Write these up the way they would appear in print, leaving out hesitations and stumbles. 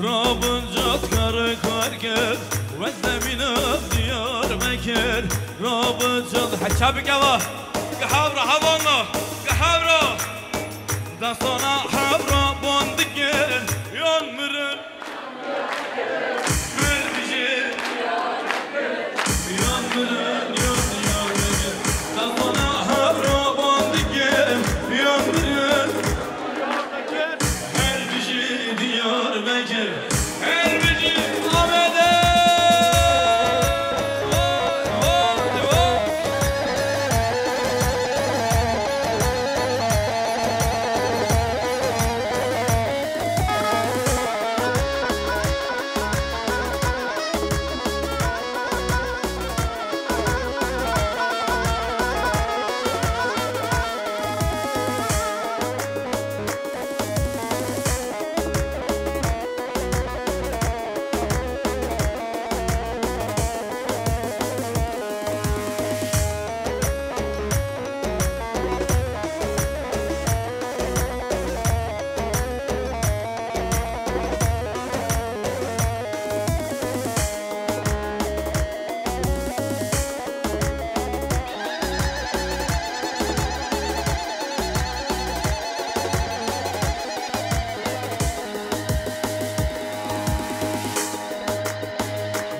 رابن جات کار کارگر و زمینم دیار بکر رابن جات حچاب گوا گهابرا هوانا گهابرا دستانا هابرا باندگر یان مرن مربیجی یان مرن یان مرن دستانا هابرا باندگر یان مرن her bir şey diyor Bekir her bir şey Ahmet'e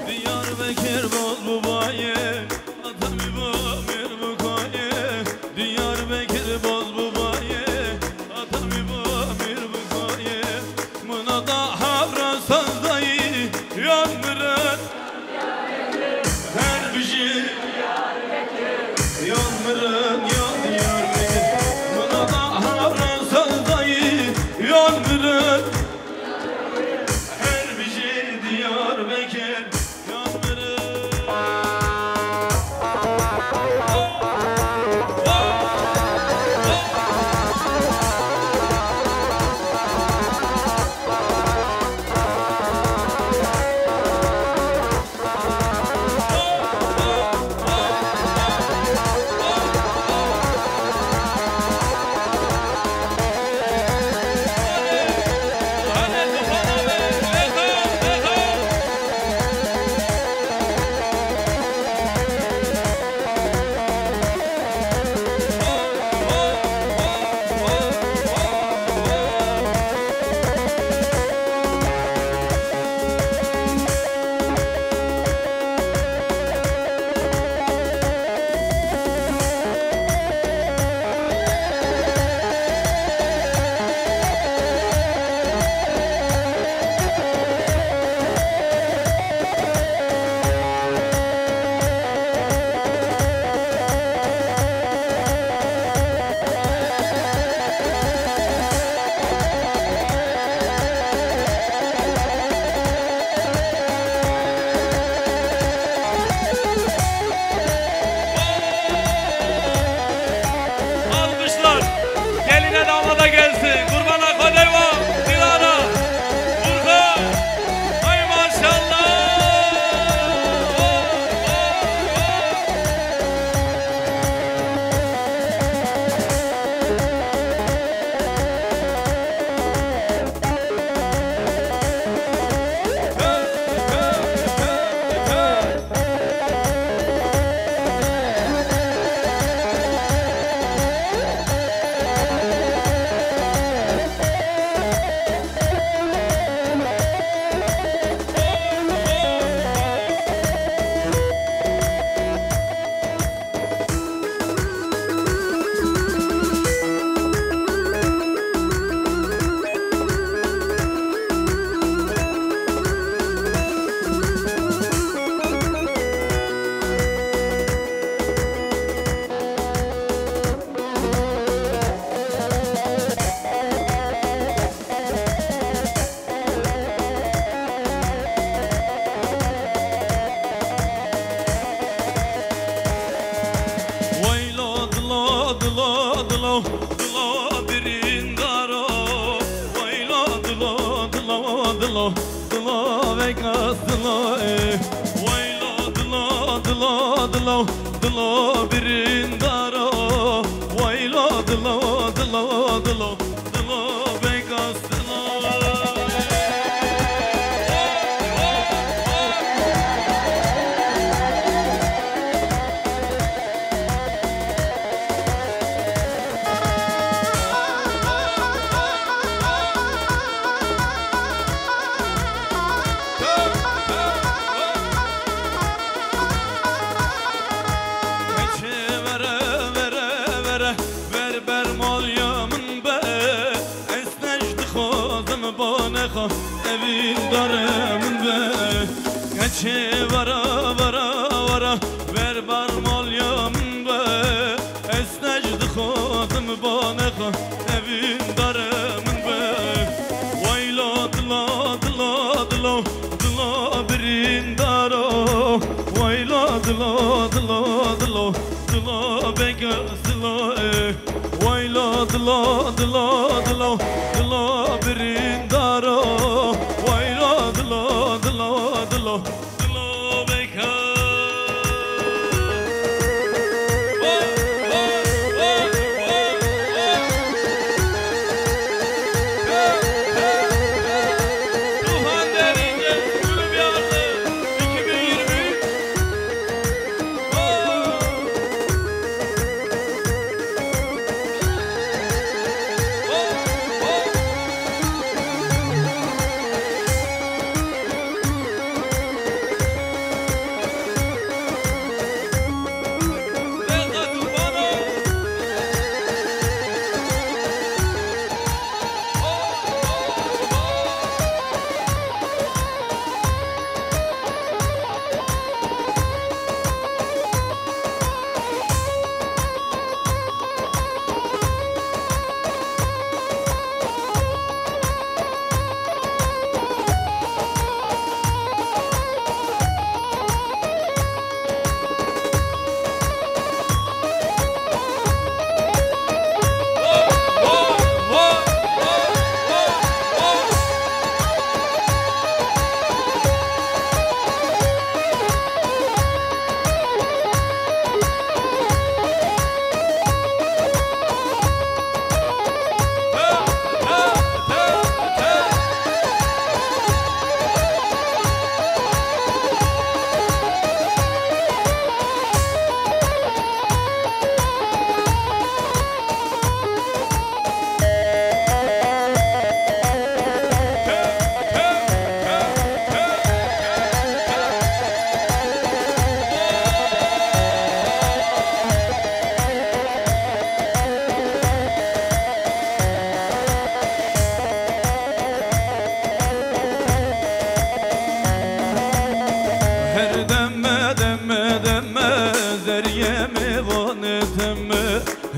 Diyarbakır boz bu baye Atam İbamir bu koye Diyarbakır boz bu baye Atam İbamir bu koye Mına da havran sazdayı Yanmırın her bir şey Yanmırın yan Diyarbakır Mına da havran sazdayı Yanmırın her bir şey Diyarbakır Dilo birindara Vayla dilo Dilo Begastıla چه ورا ورا ورا ور بر مالیم به اسنجد خودم با نخوا evin darımın be Vayla dla dla dla dla birin daro Vayla dla dla dla dla bega sla Vayla dla dla dla dla birin daro Vayla dla dla dla dla bega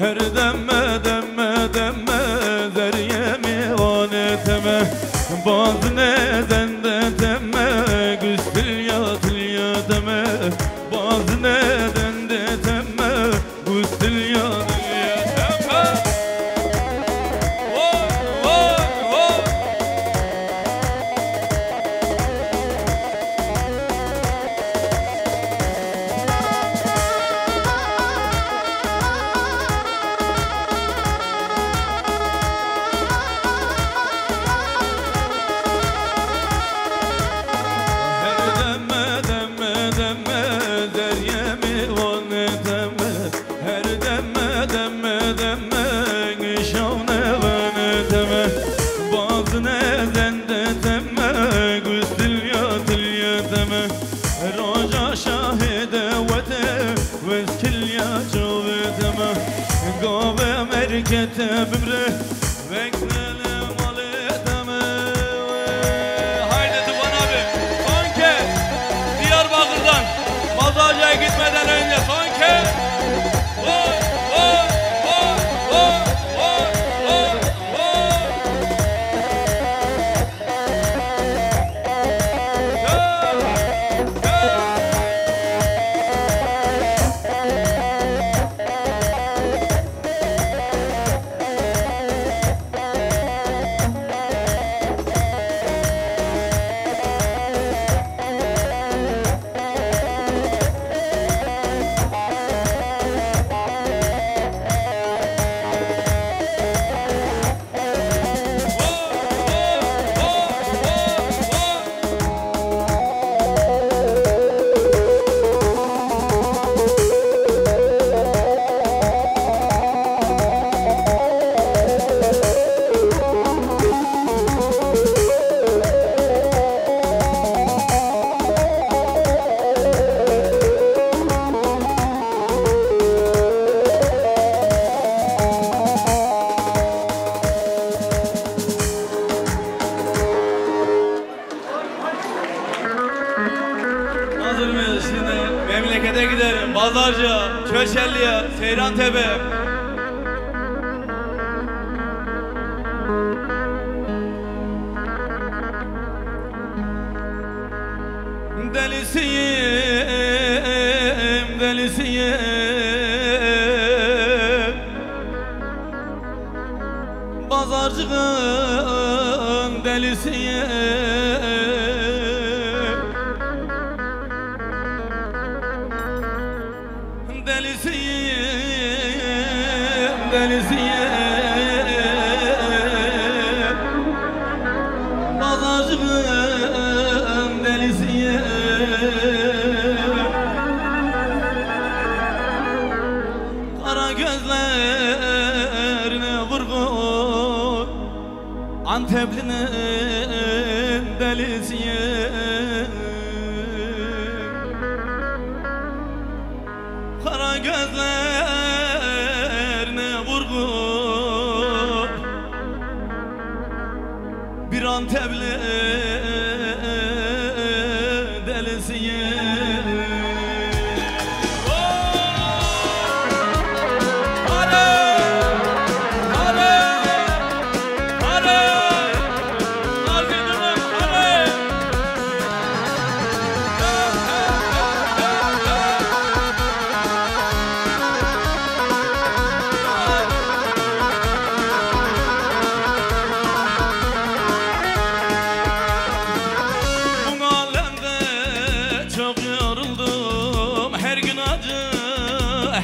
Her demme demme demme Deryemi vaneteme Bazı neden de deme Güstül ya deme Bazı neden de deme Güstül ya deme Oh oh oh Pazarcı, Köşelli'ye, Seyrantepe. Delisiyim, delisiyim, pazarcığın delisiyim, delisiyim, delisiyim, pazarcığın delisiyim. Kara gözlerine vurgun, Anteplinin delisiyim. Kara gözlerine vurgun, bir Antepli delisiyim.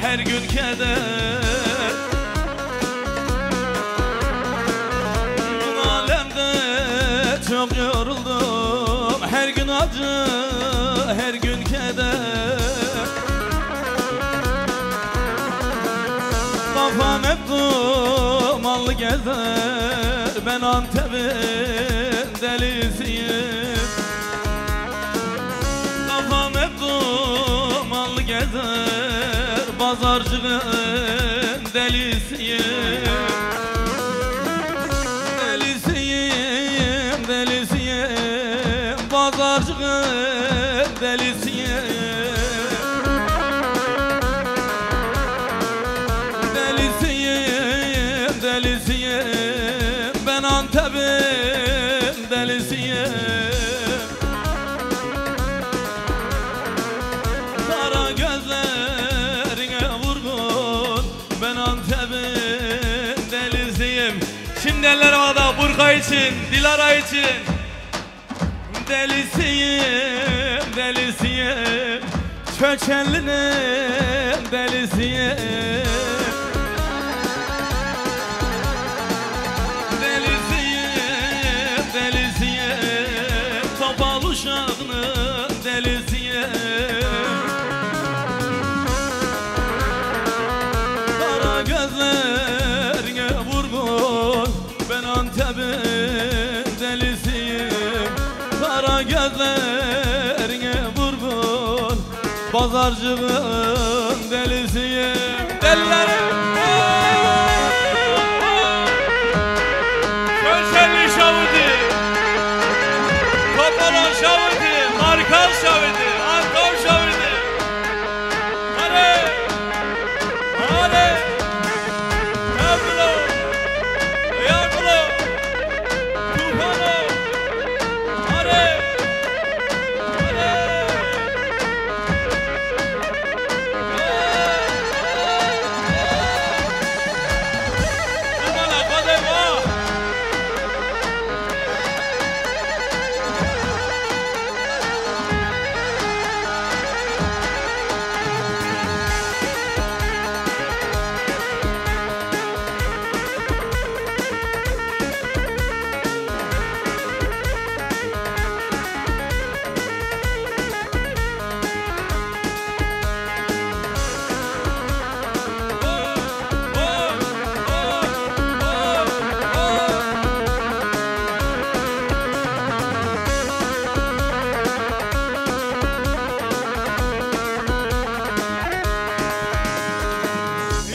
Her gün keder, bu alemde çok yoruldum. Her gün acı, her gün keder. Kafam hep dumanlı gezer, ben Antep'in delisiyim. Kafam hep dumanlı gezer, pazarcığın delisiyim. Delisiyim, delisiyim, pazarcığın delisiyim. Delisiyim, delisiyim, ben Antep'in delisiyim. Kara gözlerine vurgun, ben Antep'in delisiyim. Şimdi eller havada Burka için, Dilara için. Delisiyim, delisiyim, Köçenli'nin delisiyim. Delisiyim, delisiyim, Topal uşağının delisiyim. Kara gözlerine vurgun, ben Antep'in delisiyim. Kara gözlerine vurgun, pazarcığın delisiyim. Delilerim Köşelli şavıdı, Topalan şavıdı, Markal şavıdı, Ankol şavıdı. Hadi, hadi, Evlo, Yaklo, Tufano, hadi, hadi. Kumala kadeva.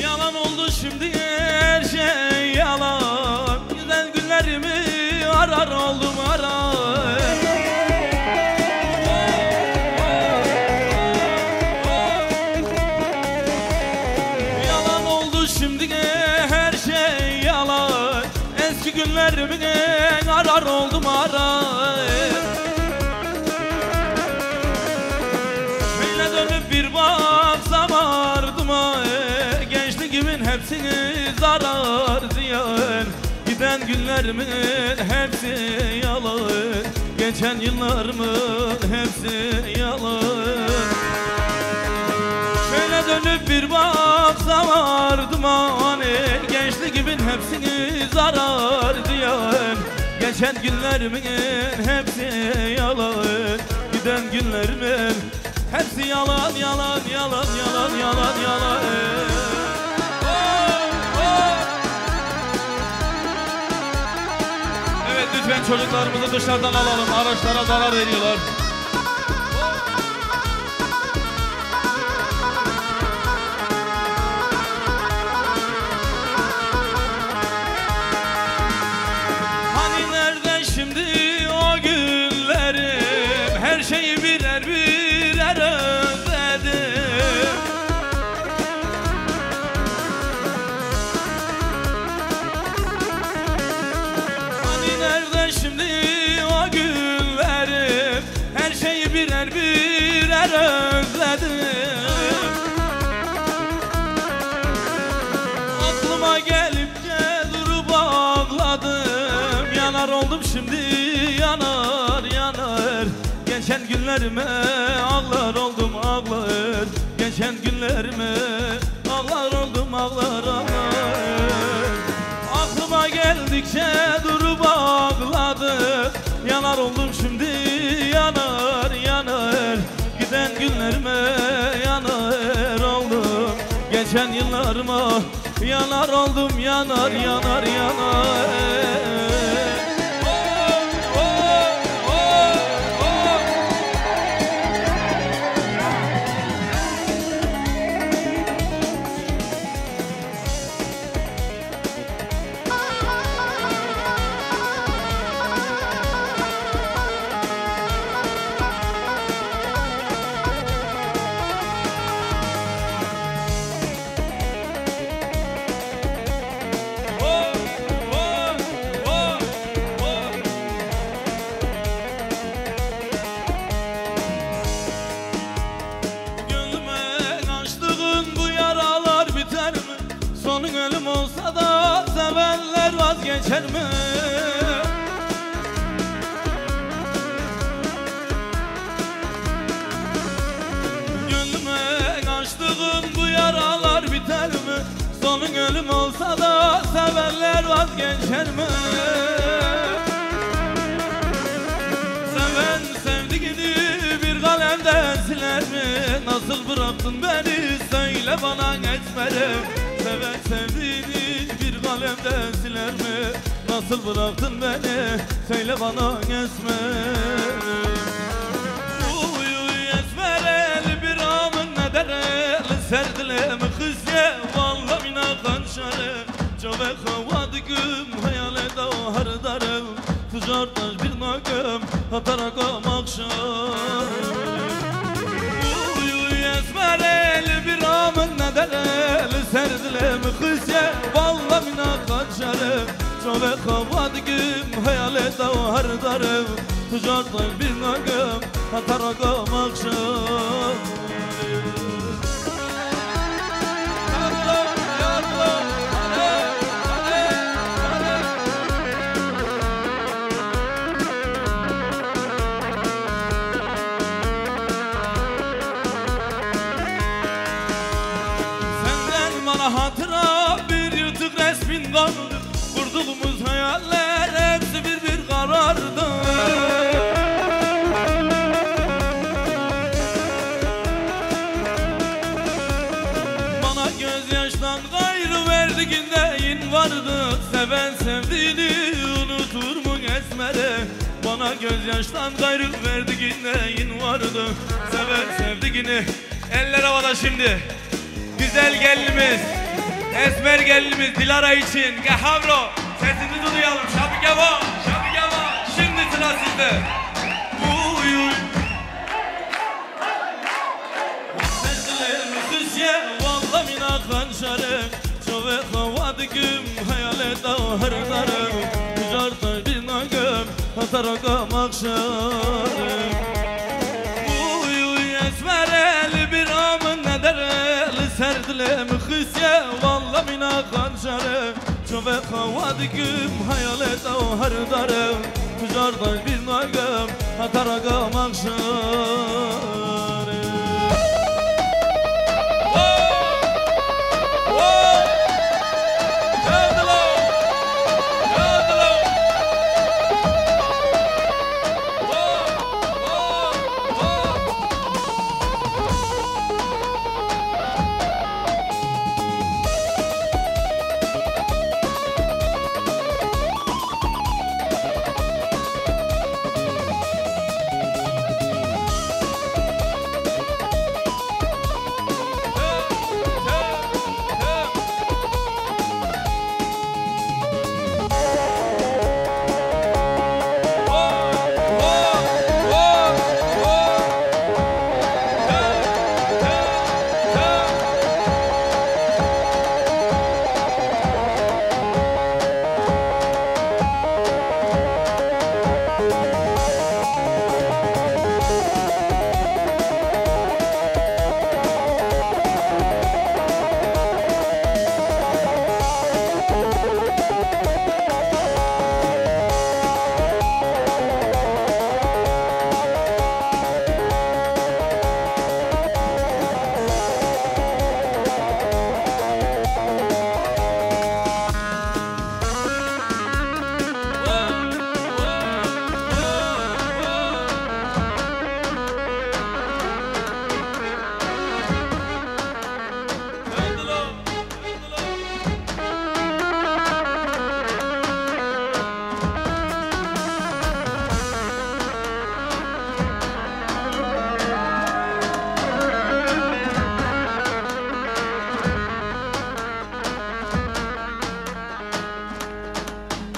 Yalan oldu şimdi her şey yalan. Güzel günlerimi arar oldum arar. arar oldum arar. Şöyle dönüp bir baksam ardıma, gençliğimin hepsini zarar ziyan. Giden günlerimin hepsi yalan, geçen yıllarımın hepsi yalan. Şöyle dönüp bir baksam ardıma, gençliğimin hepsini zarar diyen. Geçen günlerimin hepsi yalan, giden günlerimin hepsi yalan, yalan, yalan, yalan, yalan, yalan. Evet, lütfen çocuklarımızı dışarıdan alalım, araçlara zarar veriyorlar. Hani nerede şimdi o günlerim, her şeyi birer birer özledim. Hani nerede şimdi o günlerim, her şeyi birer birer özledim. Aklıma gelip durup ağladım, yanar oldum şimdi, yanar yanar. Geçen günlerime ağlar oldum ağlar, geçen günlerime ağlar oldum ağlar ağlar. Aklıma geldikçe durup ağladım, yanar oldum şimdi, yanar yanar. Giden günlerime yanar oldum, geçen yıllarıma yanar oldum, yanar yanar yanar. Sonun ölüm olsa da sevenler vazgeçer mi? Gönlüme açtığın bu yaralar biter mi? Sonun ölüm olsa da sevenler vazgeçer mi? Seven sevdiğini bir kalemden siler mi? Nasıl bıraktın beni söyle bana geçmedim. Seven sevdiğini bir kalemden siler mi? Nasıl bıraktın beni söyle bana esmer. Uy esmereli bir amın ne dereli, serdilemi kızye vallahi mina kanşarı. Çove havadiküm hayale dağar darım, tucartaş bir nakım hatarakam akşam. Uy esmereli bir amın ne dereli, serdilemi kızye vallahi mina kanşarı. Çove havadiküm hayale dağar darım, tucartaş bir nakım hatarakam akşam. Hatıra bir yırtık resmin kaldı, kurduğumuz hayaller hepsi bir karardı. Bana gözyaştan gayrı verdiğinde in vardı. Seven sevdiğini unutur mu esmere? Bana gözyaştan gayrı verdiğinde in vardı. Seven sevdiğini. Eller havada şimdi. Güzel gelinimiz, esmer gelinimiz Dilara için Gehavro, sesini duyalım. Şabigeva, şabigeva, şimdi sıra sizde. Uy uy. Seslerimi kızye, valla mina kanşarı. Çove havadiküm, hayale dağır darım. Tucartaş Ataraka makşarım Uyu esmereli bir amın nedereli Serdilemi hısye valla mina kanşarım Çöve kavadıkım hayalet o her darım Tücardan bir nagım Ataraka makşarım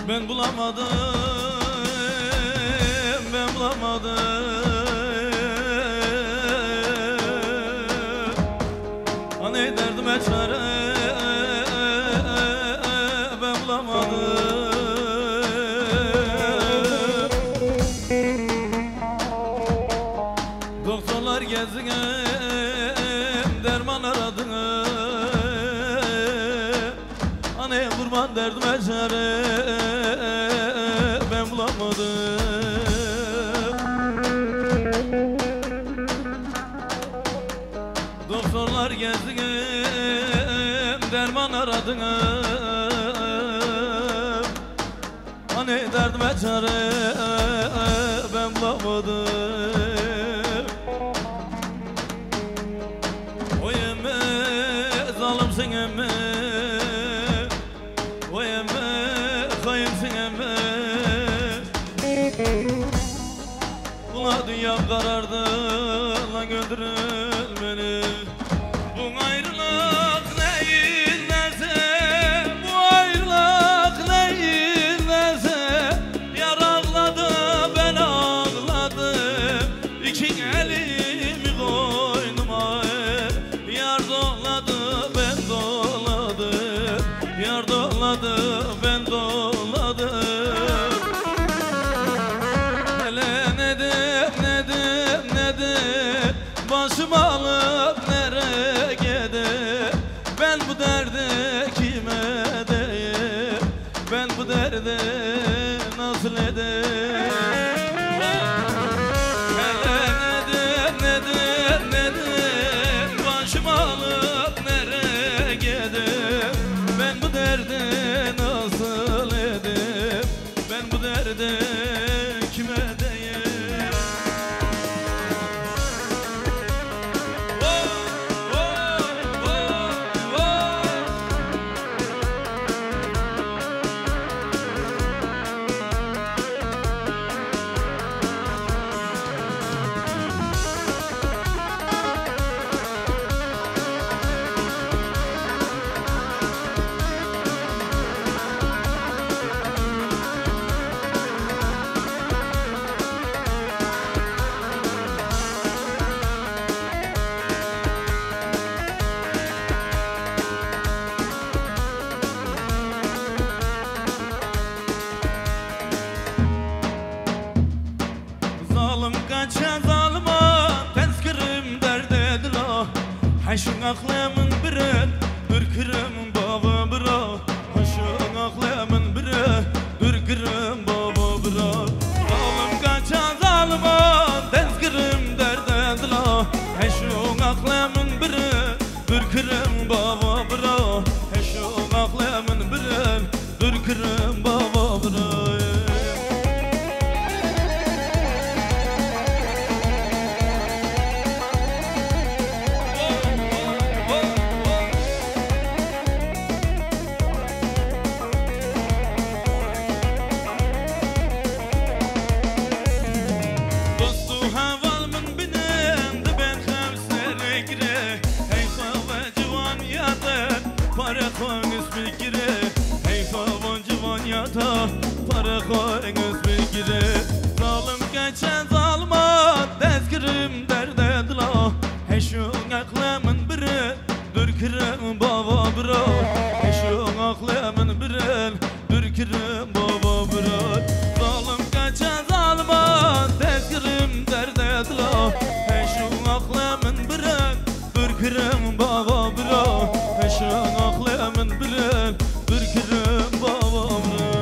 Ben bulamadım, ben bulamadım Hani derdime çare ben bulamadım Doktorlar gezdim, derman aradım Hani kurban derdime çare ben bulamadım Doktorlar gezdim, derman aradım Hani derdime çare ben bulamadım Oy emme, zalimsin emme Oy emme, kayınsın emme Ula dünyam karardı, lan öldürün beni Bu ayrılık değil neyse Bu ayrılık değil neyse Yar ağladı, ben ağladım İki elimi koynuma Yar doladı, ben doladım Yar doladı, ben doladım Hele nedim Başımı alıp nereye gider Ben bu derde kime deyim Ben bu derde nasıl edeyim Hele nedim Başımı alıp nereye gider Ben bu derde nasıl edeyim Ben bu derde kime deyim حشون أخلامن بره بركرم بابا برا حشون أخلامن بره بركرم بابا برا ظالم kaçan zalima tezkirim derde dila حشون أخلامن بره بركرم بابا برا حشون أخلامن بره بركرم بابا برا Para koyunuz bilgiri Zalim geçen zalma Tezkirim derde dila Heşun aklamın biri Dürkürüm baba bira Heşun aklamın biri Dürkürüm baba bira Zalim geçen zalma Tezkirim derde dila Heşun aklamın biri Dürkürüm baba bira Heşun aklamın biri Dürkürüm baba bira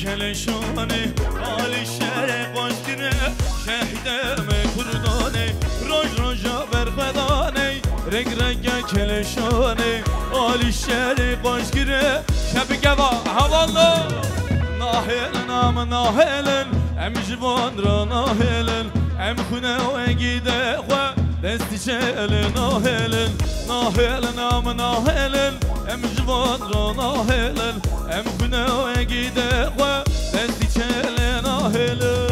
کلشانی عالی شهر قاشگیره شهیدم کردانی روز روزا برخدانی رنگ رنگ کلشانی عالی شهر قاشگیره شب گوا حوالا ناهلن ام ناهلن ام جوان را ناهلن ام خونه و گیده خو دستی چل ناهلن ناهلن ام ناهلن ام جوان را ناهلن ام خونه و گیده خو دستی چل ناهلن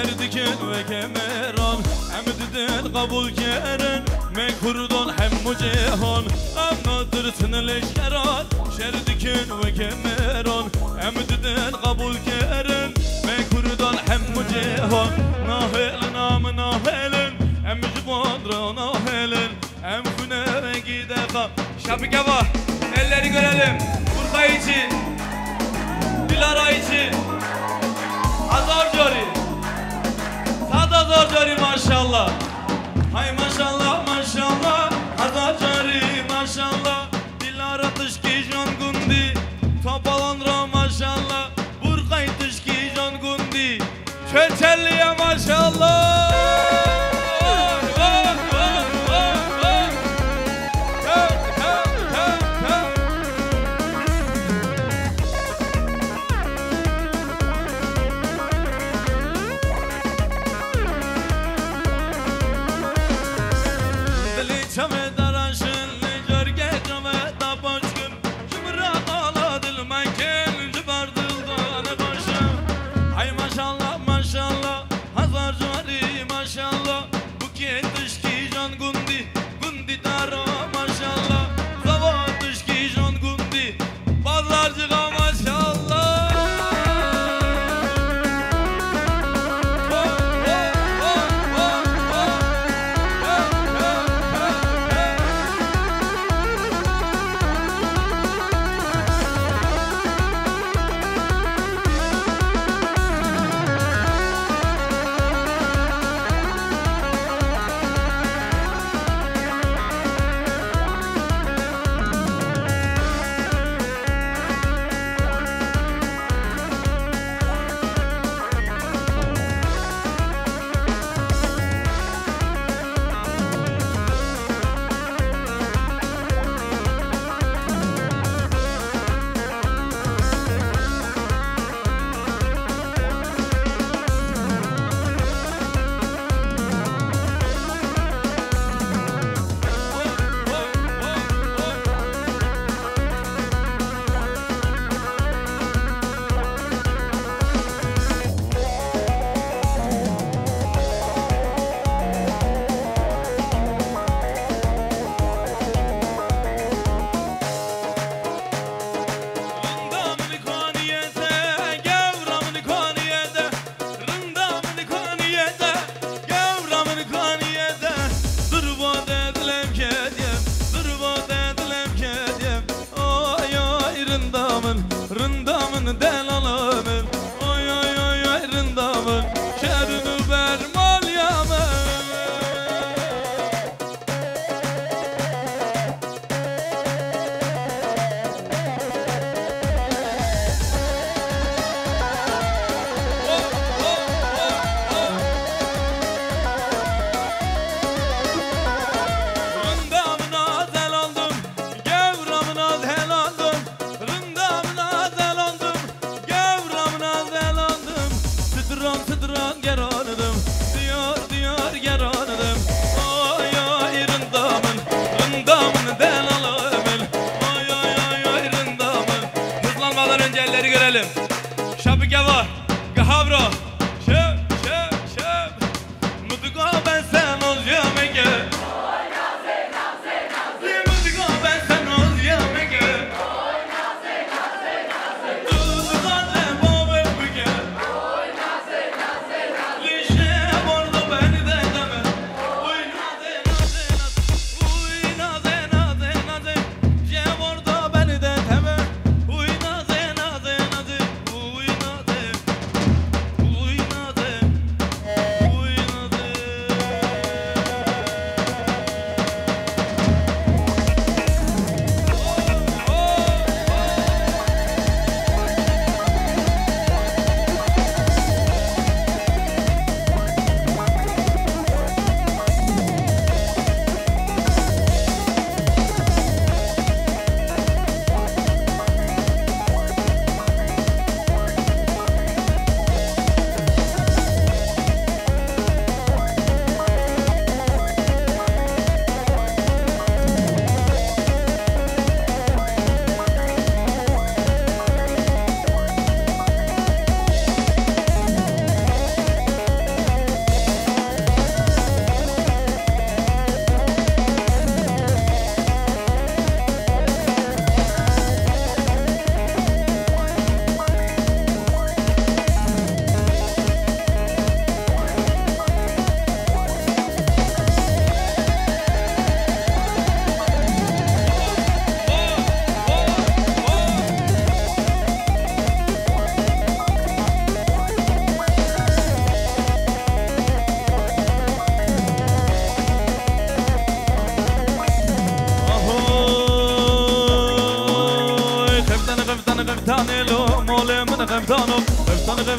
شردکن و کمران هم دیدن قبول کردن من کردان هم جهان هم نادرتن لشکران شردکن و کمران هم دیدن قبول کردن من کردان هم جهان ناهل نام ناهلن هم جوان را ناهلن hem fünere gidelim. Şapika var. Elleri görelim. Burka için. Dilara için. Hazar Cari. Hazar Cari maşallah. Hay maşallah maşallah. Hazar Cari maşallah. Dilara tışki can gundi. Topalanra maşallah. Burka tışki can gundi. Çöçelliye maşallah.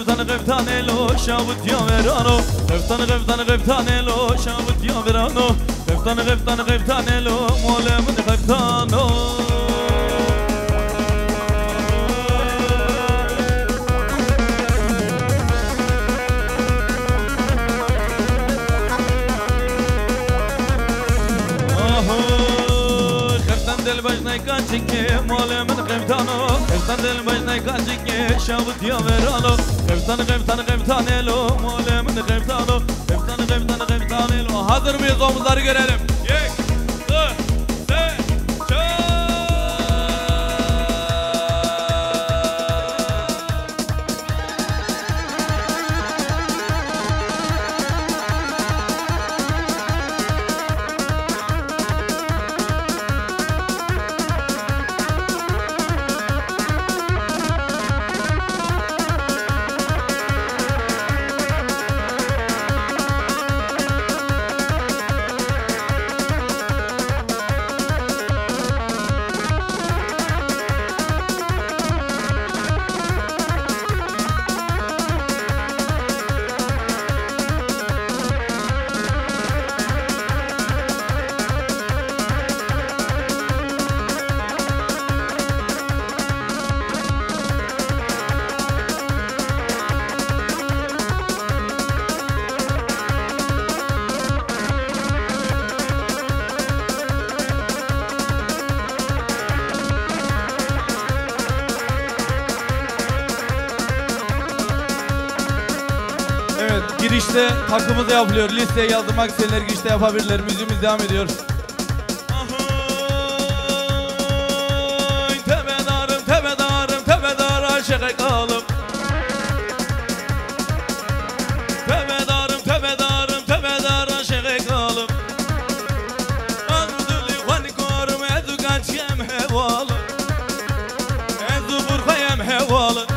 غفتان لو شاوت يا ورانو غفتان لو شاوت يا ورانو غفتان لو مول من غفتانو دل بجنای کانچیک مال من غفتانو غفتان دل بجنای کانچیک شاوت یا ورانو غفتان لو مال من غفتانو غفتان لو hazır mıyız omuzları görelim yek Girişte takımı da yapılıyor. Listeye yazdırmak isteyenler girişte yapabilirler. Müziğimiz devam ediyor. Tepedarım aşık kalım. Tepedar aşık kalım. Anadolu van korum ezu kaçyem hevalı. Ezu burkayem hevalı.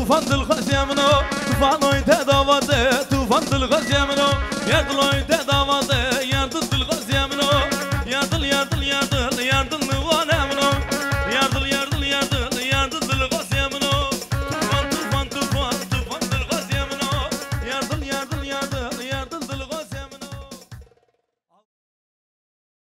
tufan dil khas yamno tufan oy tadavate tufan dil khas yamno yaqloy